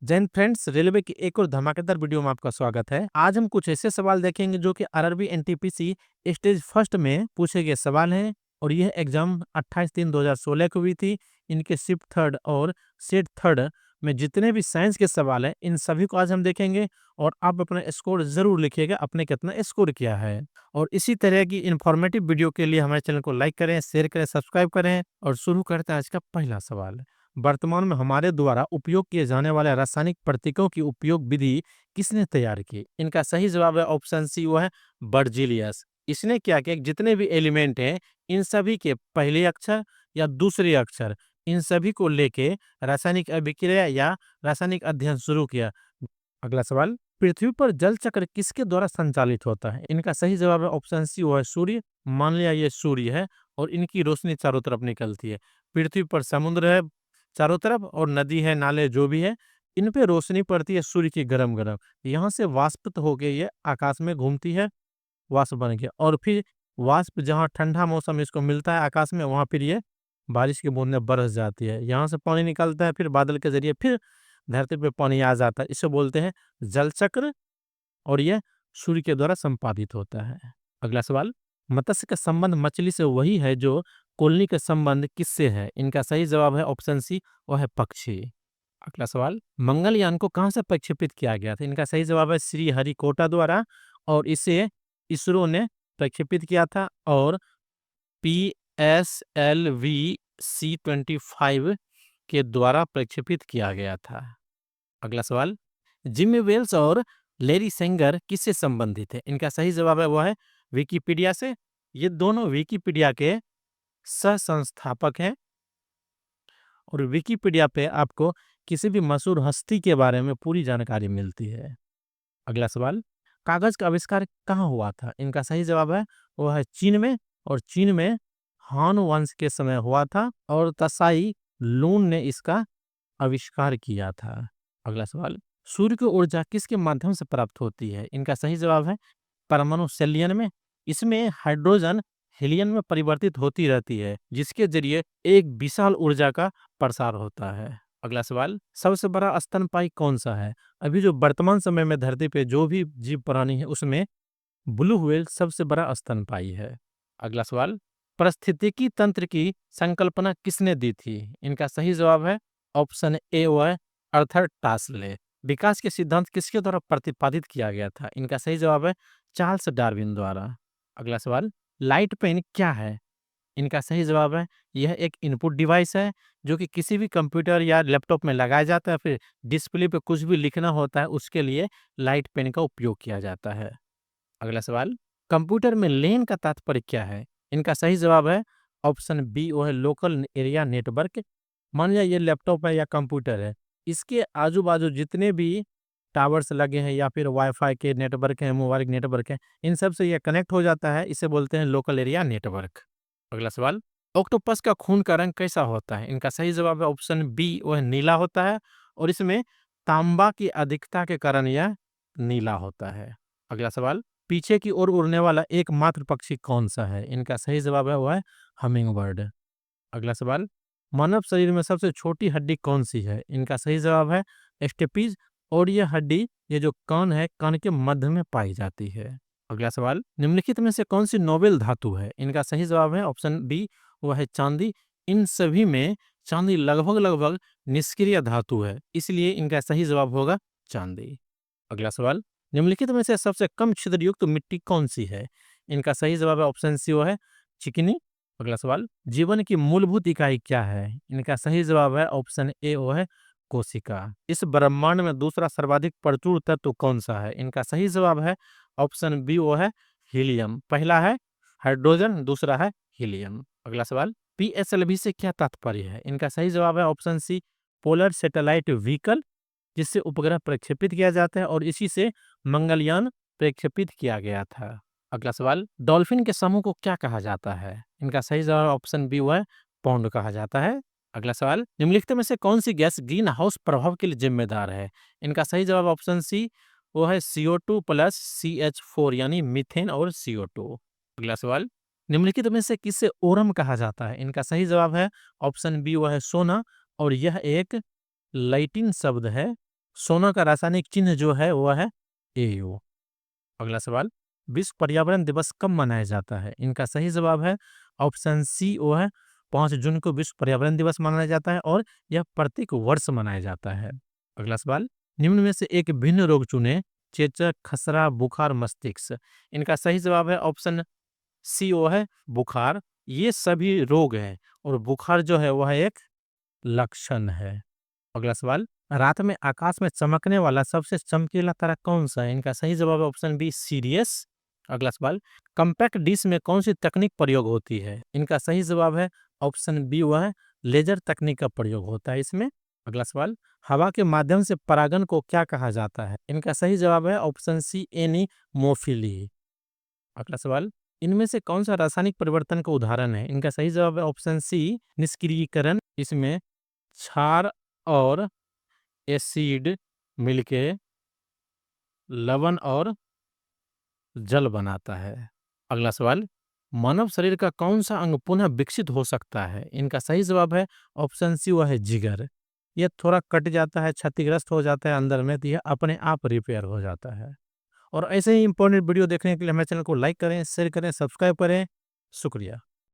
Jain friends, railway की एक और धमाकेदार वीडियो में आपका स्वागत है। आज हम कुछ ऐसे सवाल देखेंगे जो कि आरआरबी एनटीपीसी स्टेज फर्स्ट में पूछे गए सवाल हैं और यह एग्जाम 28/3/2016 को हुई थी। इनके शिफ्ट थर्ड और सेट थर्ड में जितने भी साइंस के सवाल हैं इन सभी को आज हम देखेंगे और आप अपना स्कोर जरूर लिखिएगा, आपने कितना स्कोर किया है। और इसी तरह की इंफॉर्मेटिव वीडियो के लिए हमारे चैनल को लाइक करें, शेयर करें, सब्सक्राइब करें। और शुरू करते हैं आज का पहला सवाल। वर्तमान में हमारे द्वारा उपयोग किए जाने वाले रासायनिक प्रतीकों की उपयोग विधि किसने तैयार की? इनका सही जवाब है ऑप्शन सी, वो है बर्जिलियस। इसने क्या किया, जितने भी एलिमेंट हैं इन सभी के पहले अक्षर या दूसरे अक्षर, इन सभी को लेके रासायनिक अभिक्रिया या रासायनिक अध्ययन शुरू किया। अगला सवाल, पृथ्वी पर जल चक्र किसके द्वारा संचालित होता है? इनका सही जवाब है ऑप्शन सी, वो है सूर्य। मान लिया ये सूर्य है और इनकी रोशनी चारों तरफ निकलती है। पृथ्वी पर समुद्र है चारों तरफ और नदी है, नाले जो भी है, इन पे रोशनी पड़ती है सूर्य की गरम गरम। यहाँ से वाष्पित होके ये आकाश में घूमती है, वाष्प बन के, और फिर वाष्प जहाँ ठंडा मौसम इसको मिलता है आकाश में, वहाँ फिर ये बारिश की बूंदें बरस जाती है। यहाँ से पानी निकलता है, फिर बादल के जरिए फिर धरती पे पानी आ जाता है। इसे बोलते हैं जल चक्र और यह सूर्य के द्वारा संपादित होता है। अगला सवाल, मत्स्य का संबंध मछली से वही है जो कोलनी का संबंध किससे है? इनका सही जवाब है ऑप्शन सी, वह है पक्षी। अगला सवाल, मंगलयान को कहां से प्रक्षेपित किया गया था? इनका सही जवाब है श्री हरिकोटा द्वारा, और इसे इसरो ने प्रक्षेपित किया था और PSLV-C-25 के द्वारा प्रक्षेपित किया गया था। अगला सवाल, जिमी वेल्स और लेरी सेंगर किससे संबंधित है? इनका सही जवाब है वह है विकिपीडिया से। ये दोनों विकिपीडिया के सह संस्थापक हैं और विकिपीडिया पे आपको किसी भी मशहूर हस्ती के बारे में पूरी जानकारी मिलती है। अगला सवाल, कागज का आविष्कार कहाँ हुआ था? इनका सही जवाब है वह है चीन में, और चीन में हान वंश के समय हुआ था और तसाई लून ने इसका आविष्कार किया था। अगला सवाल, सूर्य की ऊर्जा किसके माध्यम से प्राप्त होती है? इनका सही जवाब है परमाणु संलयन में। इसमें हाइड्रोजन हीलियम में परिवर्तित होती रहती है, जिसके जरिए एक विशाल ऊर्जा का प्रसार होता है। अगला सवाल, सबसे बड़ा स्तनपायी कौन सा है? अभी जो वर्तमान समय में धरती पे जो भी जीव प्राणी है उसमें ब्लू व्हेल सबसे बड़ा स्तनपायी है। अगला सवाल, पारिस्थितिकी तंत्र की संकल्पना किसने दी थी? इनका सही जवाब है ऑप्शन ए, वो है अर्थर टासले। विकास के सिद्धांत किसके द्वारा प्रतिपादित किया गया था? इनका सही जवाब है चार्ल्स डार्विन द्वारा। अगला सवाल, लाइट पेन क्या है? इनका सही जवाब है यह एक इनपुट डिवाइस है जो कि किसी भी कंप्यूटर या लैपटॉप में लगाया जाता है, फिर डिस्प्ले पे कुछ भी लिखना होता है उसके लिए लाइट पेन का उपयोग किया जाता है। अगला सवाल, कंप्यूटर में लेन का तात्पर्य क्या है? इनका सही जवाब है ऑप्शन बी, वो है लोकल एरिया नेटवर्क। मान लिया ये लैपटॉप है या कंप्यूटर है, इसके आजू बाजू जितने भी टावर्स लगे हैं या फिर वाईफाई के नेटवर्क हैं, मोबाइल नेटवर्क हैं, इन सब से ये कनेक्ट हो जाता है, इसे बोलते हैं लोकल एरिया नेटवर्क। अगला सवाल, ऑक्टोपस का खून का रंग कैसा होता है? इनका सही जवाब है ऑप्शन बी, वो है नीला होता है, और इसमें तांबा की अधिकता के कारण यह नीला होता है। अगला सवाल, पीछे की ओर उड़ने वाला एकमात्र पक्षी कौन सा है? इनका सही जवाब है वह है हमिंग बर्ड। अगला सवाल, मानव शरीर में सबसे छोटी हड्डी कौन सी है? इनका सही जवाब है स्टेपीज, और यह हड्डी, ये जो कान है, कान के मध्य में पाई जाती है। अगला सवाल, निम्नलिखित में से कौन सी नोबेल धातु है? इनका सही जवाब है ऑप्शन बी, वह है चांदी। इन सभी में चांदी लगभग लगभग निष्क्रिय धातु है, इसलिए इनका सही जवाब होगा चांदी। अगला सवाल, निम्नलिखित में से सबसे कम छिद्रयुक्त मिट्टी कौन सी है? इनका सही जवाब है ऑप्शन सी, वो है चिकनी। अगला सवाल, जीवन की मूलभूत इकाई क्या है? इनका सही जवाब है ऑप्शन ए, वो है कोशिका। इस ब्रह्मांड में दूसरा सर्वाधिक प्रचुर तत्व कौन सा है? इनका सही जवाब है ऑप्शन बी, वो है हीलियम। पहला है हाइड्रोजन, दूसरा है हीलियम। अगला सवाल, PSLV से क्या तात्पर्य है? इनका सही जवाब है option C, polar satellite vehicle, जिससे उपग्रह प्रक्षेपित किया जाता है और इसी से मंगलयान प्रक्षेपित किया गया था। अगला सवाल, डॉल्फिन के समूह को क्या कहा जाता है? इनका सही जवाब ऑप्शन बी, वह पौंड कहा जाता है। अगला सवाल, निम्नलिखित में से कौन सी गैस ग्रीन हाउस प्रभाव के लिए जिम्मेदार है? इनका सही जवाब ऑप्शन सी, वो है CO2 प्लस CH4, यानी मीथेन और CO2। अगला सवाल, निम्नलिखित में से किसे ओरम कहा जाता है? इनका सही जवाब है ऑप्शन बी, वह है सोना, और यह एक लैटिन शब्द है सोना का रासायनिक चिन्ह जो है वो है AU। अगला सवाल, विश्व पर्यावरण दिवस कब मनाया जाता है? इनका सही जवाब है ऑप्शन सी, वो है 5 जून को विश्व पर्यावरण दिवस मनाया जाता है और यह प्रत्येक वर्ष मनाया जाता है। अगला सवाल, निम्न में से एक भिन्न रोग चुने, चेचक, खसरा, बुखार, मस्तिष्क। इनका सही जवाब है ऑप्शन सी, वो है बुखार। ये सभी रोग हैं और बुखार जो है वह एक लक्षण है। अगला सवाल, रात में आकाश में चमकने वाला सबसे चमकीला तारा कौन सा है? इनका सही जवाब है ऑप्शन बी, सीरियस। अगला सवाल, कॉम्पैक्ट डिश में कौन सी तकनीक प्रयोग होती है? इनका सही जवाब है ऑप्शन बी, वह है लेजर तकनीक का प्रयोग होता है इसमें। अगला सवाल, हवा के माध्यम से परागण को क्या कहा जाता है? इनका सही जवाब है ऑप्शन सी, एनीमोफिली। अगला सवाल, इनमें से कौन सा रासायनिक परिवर्तन का उदाहरण है? इनका सही जवाब है ऑप्शन सी, निष्क्रियकरण। इसमें क्षार और एसिड मिलके लवण और जल बनाता है। अगला सवाल, मानव शरीर का कौन सा अंग पुनः विकसित हो सकता है? इनका सही जवाब है ऑप्शन सी, वह है जिगर। यह थोड़ा कट जाता है, क्षतिग्रस्त हो जाता है अंदर में, तो यह अपने आप रिपेयर हो जाता है। और ऐसे ही इंपॉर्टेंट वीडियो देखने के लिए हमारे चैनल को लाइक करें, शेयर करें, सब्सक्राइब करें। शुक्रिया।